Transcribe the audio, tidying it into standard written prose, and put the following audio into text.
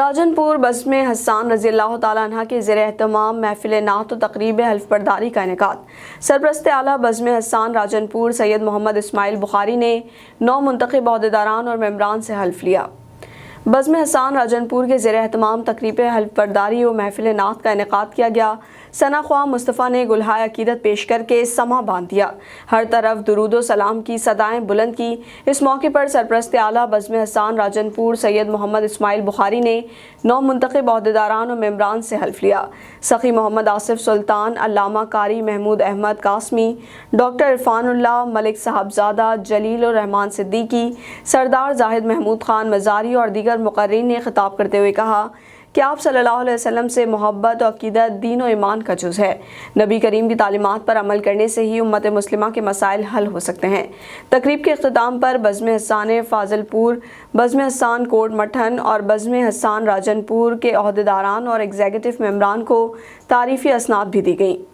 راجن پور بزم حسان رضی اللہ تعالیٰ عنہ کے زیر اہتمام محفل نعت و تقریب حلف برداری کا انعقاد۔ سرپرست اعلیٰ بزم حسان راجن پور سید محمد اسماعیل بخاری نے 9 منتخب عہدیداران اور ممبران سے حلف لیا۔ بزم حسان راجن پور کے زیر اہتمام تقریب حلف برداری و محفل نعت کا انعقاد کیا گیا۔ ثنا خواہ مصطفیٰ نے گلہائے عقیدت پیش کر کے سماں باندھ دیا، ہر طرف درود و سلام کی صدائیں بلند کی۔ اس موقع پر سرپرست اعلیٰ بزم حسان راجن پور سید محمد اسماعیل بخاری نے 9 منتخب عہدیداران و ممبران سے حلف لیا۔ سخی محمد آصف سلطان، علامہ قاری محمود احمد قاسمی، ڈاکٹر عرفان اللہ، ملک صاحبزادہ، جلیل الرحمان صدیقی، سردار زاہد محمود خان مزاری اور دیگر مقررین نے خطاب کرتے ہوئے کہا کہ آپ صلی اللہ علیہ وسلم سے محبت و عقیدت دین و ایمان کا جز ہے۔ نبی کریم کی تعلیمات پر عمل کرنے سے ہی امت مسلمہ کے مسائل حل ہو سکتے ہیں۔ تقریب کے اختتام پر بزم حسان فاضل پور، بزم حسان کوٹ مٹھن اور بزم حسان راجن پور کے عہدیداران اور ایگزیکٹو ممبران کو تعریفی اسناد بھی دی گئیں۔